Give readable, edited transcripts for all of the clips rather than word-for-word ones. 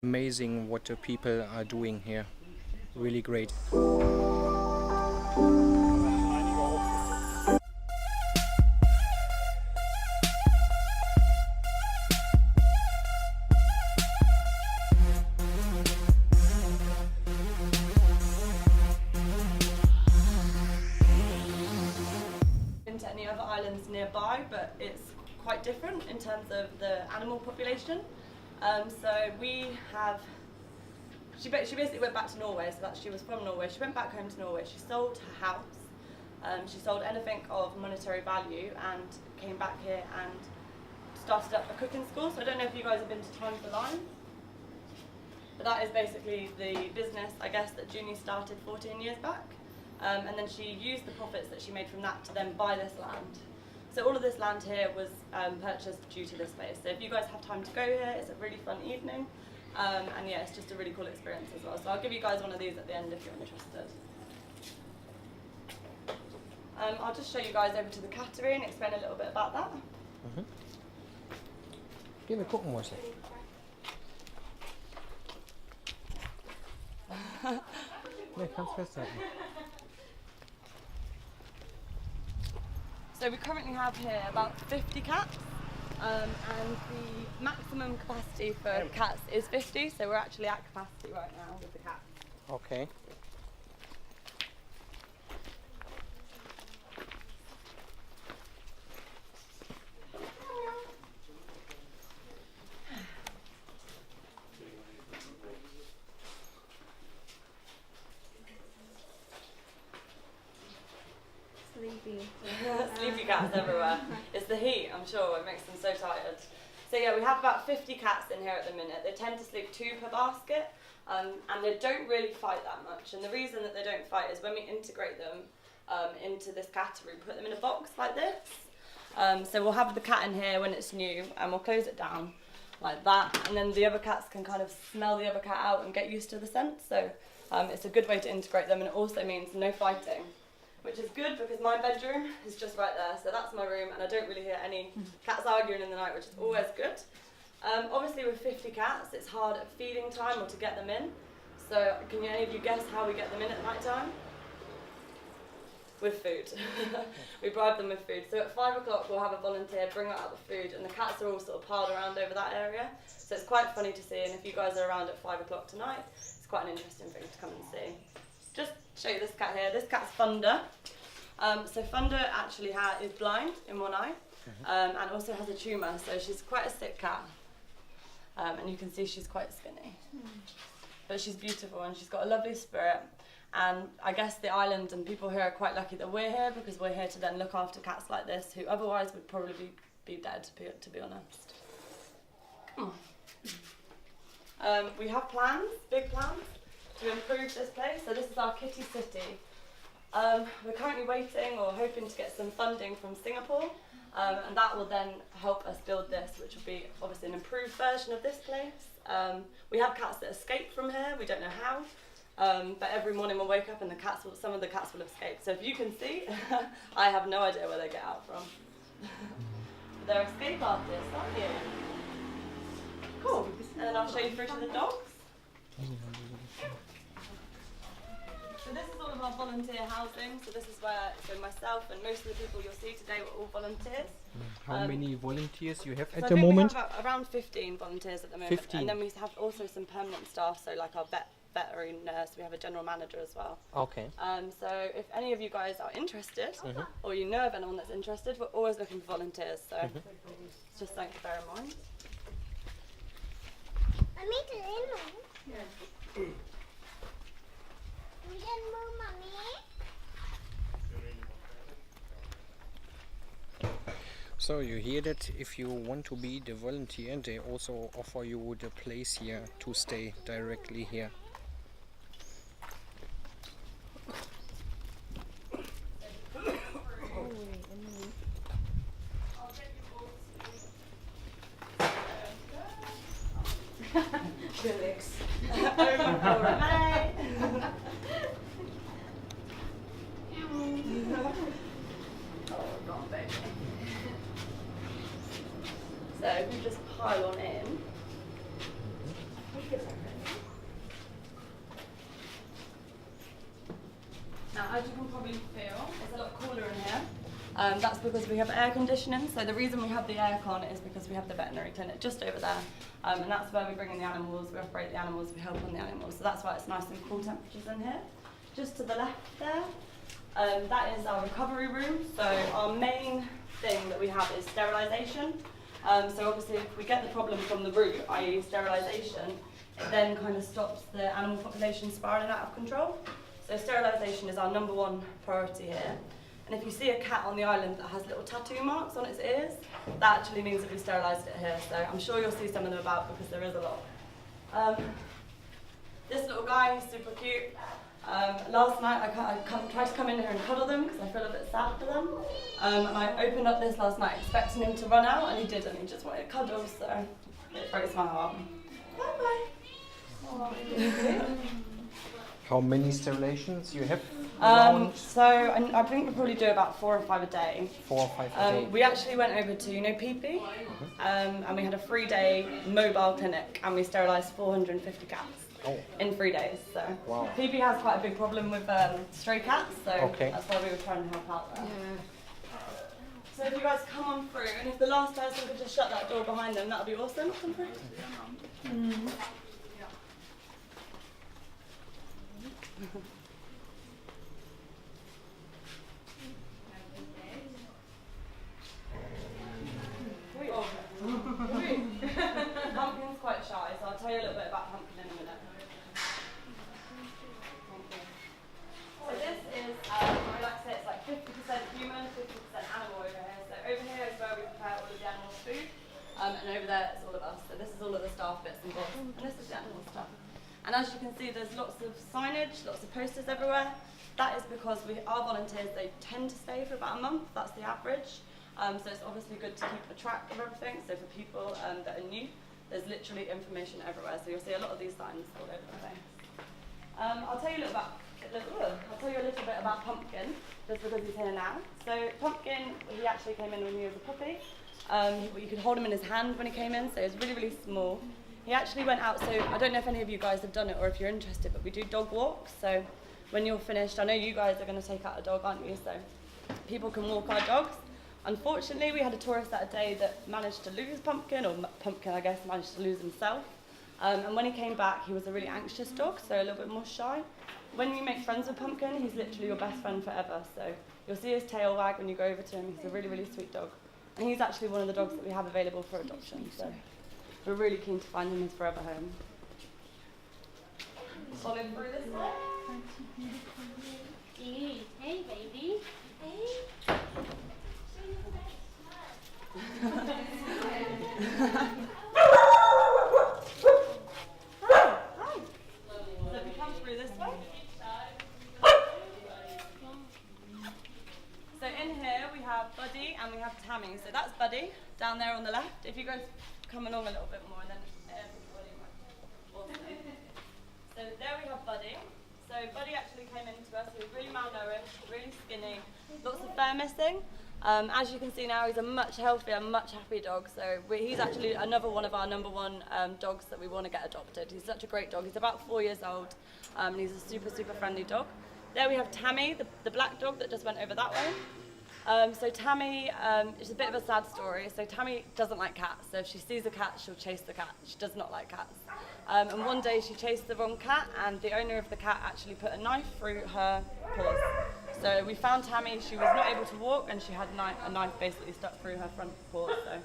Amazing what the people are doing here. Really great. To any other islands nearby, but it's quite different in terms of the animal population. So we have, she basically went back to Norway, so she was from Norway. She went back home to Norway, she sold her house, she sold anything of monetary value and came back here and started up a cooking school. So I don't know if you guys have been to Time for Line, but that is basically the business, I guess, that Junie started 14 years back. And then she used the profits that she made from that to then buy this land. So all of this land here was purchased due to this place. So if you guys have time to go here, it's a really fun evening. And yeah, it's just a really cool experience as well. So I'll give you guys one of these at the end if you're interested. I'll just show you guys over to the cattery and explain a little bit about that. Give me cooking was So we currently have here about 50 cats, and the maximum capacity for cats is 50, so we're actually at capacity right now with the cats. Okay. Sleepy cats everywhere. It's the heat, I'm sure, it makes them so tired. So yeah, we have about 50 cats in here at the minute. They tend to sleep 2 per basket, and they don't really fight that much. And the reason that they don't fight is when we integrate them into this cattery, we put them in a box like this. So we'll have the cat in here when it's new, and we'll close it down like that, and then the other cats can kind of smell the other cat out and get used to the scent. So it's a good way to integrate them, and it also means no fighting, which is good because my bedroom is just right there, so that's my room, and I don't really hear any cats arguing in the night, which is always good. Obviously with 50 cats, it's hard at feeding time or to get them in. So can any of you guess how we get them in at night time? With food. We bribe them with food. So at 5 o'clock we'll have a volunteer bring out the food, and the cats are all sort of piled around over that area. So it's quite funny to see, and if you guys are around at 5 o'clock tonight, it's quite an interesting thing to come and see. Just show you this cat here. This cat's Thunder. So Thunder actually is blind in one eye, and also has a tumour, so she's quite a sick cat. And you can see she's quite skinny. But she's beautiful and she's got a lovely spirit. And I guess the island and people here are quite lucky that we're here, because we're here to then look after cats like this who otherwise would probably be dead, to be honest. We have plans, big plans, to improve this place. So this is our kitty city. We're currently waiting or hoping to get some funding from Singapore, and that will then help us build this, which will be obviously an improved version of this place. We have cats that escape from here, we don't know how, but every morning we'll wake up and some of the cats will escape. So if you can see, I have no idea where they get out from. They're escape artists, aren't you? Cool. And then I'll show you through to the dogs. So this is all of our volunteer housing. So this is where myself and most of the people you'll see today were all volunteers. How many volunteers you have So at I the think moment? we have around 15 volunteers at the moment. 15. And then we have also some permanent staff, so like our veterinary nurse, we have a general manager as well. Okay. So if any of you guys are interested, or you know of anyone that's interested, we're always looking for volunteers. So it's just something to bear in mind. So you hear that if you want to be the volunteer, they also offer you the place here to stay directly here. Relax. Over for a night. Oh, God, baby. So if you just pile on in. as you can probably feel, it's a lot cooler in here. That's because we have air conditioning. So the reason we have the aircon is because we have the veterinary clinic just over there. And that's where we bring in the animals, we operate the animals, we help on the animals. So that's why it's nice and cool temperatures in here. Just to the left there, that is our recovery room. So our main thing that we have is sterilisation. So obviously if we get the problem from the root, i.e. sterilisation, it then kind of stops the animal population spiralling out of control. So sterilisation is our #1 priority here. And if you see a cat on the island that has little tattoo marks on its ears, that actually means that we sterilised it here. So I'm sure you'll see some of them about because there is a lot. This little guy, he's super cute. Last night I tried to come in here and cuddle them because I feel a bit sad for them. And I opened up this last night expecting him to run out and he didn't. He just wanted cuddles, so it breaks my heart. Bye-bye. How many sterilations you have? So I think we probably do about 4 or 5 a day. 4 or 5 a day. We actually went over to, Pee-Pee, and we had a 3-day mobile clinic and we sterilised 450 cats in 3 days. So wow. Pee-Pee has quite a big problem with stray cats, so that's why we were trying to help out there. Yeah. So if you guys come on through, and if the last person could just shut that door behind them, that would be awesome. Come through. Pumpkin's quite shy, so I'll tell you a little bit about Pumpkin in a minute. So this is, I like to say it's like 50% human, 50% animal over here. So over here is where we prepare all of the animals' food, and over there it's all of us. So this is all of the staff bits and bobs, and this is the animal stuff. And as you can see, there's lots of signage, lots of posters everywhere. That is because our volunteers, they tend to stay for about a month, that's the average. So it's obviously good to keep a track of everything. So for people that are new, there's literally information everywhere. So you'll see a lot of these signs all over the place. I'll tell you a little bit about Pumpkin, just because he's here now. So Pumpkin, he actually came in when he was a puppy. You could hold him in his hand when he came in, so he was really, really small. He actually went out, so I don't know if any of you guys have done it or if you're interested, but we do dog walks. So when you're finished, I know you guys are going to take out a dog, aren't you? So people can walk our dogs. Unfortunately, we had a tourist that day that managed to lose Pumpkin, or Pumpkin, I guess, managed to lose himself. And when he came back, he was a really anxious dog, so a little bit more shy. When you make friends with Pumpkin, he's literally your best friend forever. So you'll see his tail wag when you go over to him. He's a really, really sweet dog. And he's actually one of the dogs that we have available for adoption. So we're really keen to find him his forever home. Following through this way. Hey, baby. Hey. So if we come through this way. So in here we have Buddy and we have Tammy. So that's Buddy down there on the left. If you guys come along a little bit more, and then everybody might. Awesome. So there we have Buddy. So Buddy actually came into us. He was really malnourished, really skinny, lots of fur missing. As you can see now, he's a much healthier, much happier dog. So he's actually another one of our #1 dogs that we want to get adopted. He's such a great dog. He's about 4 years old, and he's a super, super friendly dog. There we have Tammy, the black dog that just went over that way. So Tammy, it's a bit of a sad story. So Tammy doesn't like cats. So if she sees a cat, she'll chase the cat. She does not like cats. And one day she chased the wrong cat, and the owner of the cat actually put a knife through her paws. So we found Tammy. She was not able to walk, and she had a knife basically stuck through her front paws. So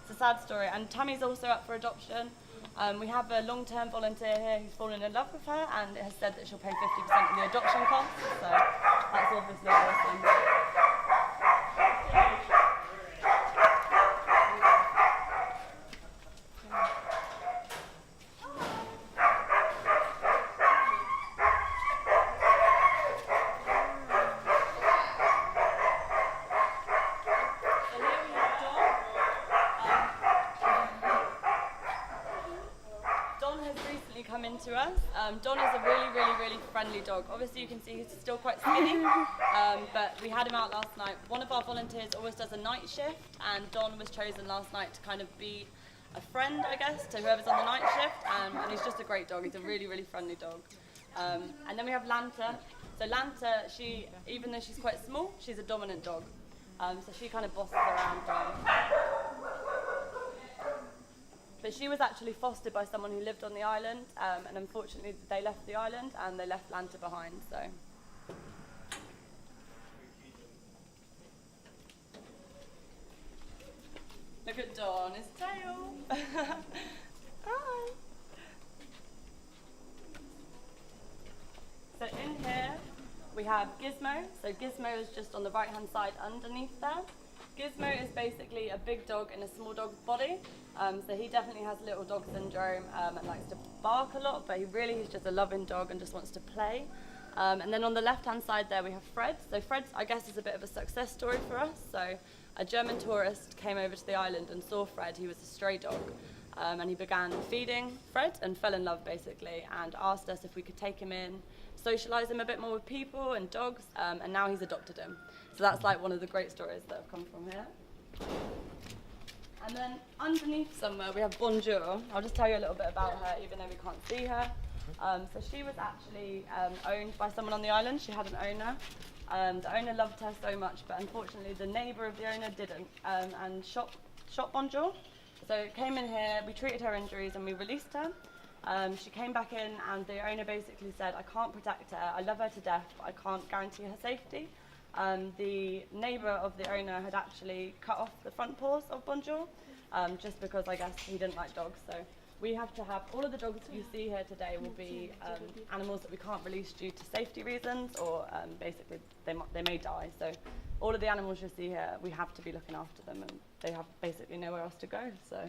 it's a sad story. And Tammy's also up for adoption. We have a long-term volunteer here who's fallen in love with her and has said that she'll pay 50% of the adoption costs. So that's obviously awesome. To us. Don is a really, really, really friendly dog. Obviously you can see he's still quite skinny, but we had him out last night. One of our volunteers always does a night shift, and Don was chosen last night to kind of be a friend, I guess, to whoever's on the night shift, and he's just a great dog. He's a really, really friendly dog. And then we have Lanta. So Lanta, even though she's quite small, she's a dominant dog. So she kind of bosses around. But she was actually fostered by someone who lived on the island, and unfortunately they left the island and they left Lanta behind. So. Look at Dawn, his tail. Hi. So in here we have Gizmo. So Gizmo is just on the right hand side underneath there. Gizmo is basically a big dog in a small dog's body. So he definitely has little dog syndrome and likes to bark a lot, but he's just a loving dog and just wants to play. And then on the left hand side there we have Fred. So Fred, I guess, is a bit of a success story for us. So a German tourist came over to the island and saw Fred. He was a stray dog. And he began feeding Fred and fell in love basically, and asked us if we could take him in, socialise him a bit more with people and dogs, and now he's adopted him. So that's like one of the great stories that have come from here. And then underneath somewhere we have Bonjour. I'll just tell you a little bit about her, even though we can't see her. So she was actually owned by someone on the island. She had an owner. The owner loved her so much, but unfortunately the neighbour of the owner didn't, and shot Bonjour. So came in here, we treated her injuries and we released her. She came back in and the owner basically said, I can't protect her, I love her to death, but I can't guarantee her safety. The neighbour of the owner had actually cut off the front paws of Bonjour, just because I guess he didn't like dogs. So we have to have, all of the dogs you see here today will be animals that we can't release due to safety reasons, or basically they may die. So all of the animals you see here, we have to be looking after them, and they have basically nowhere else to go. So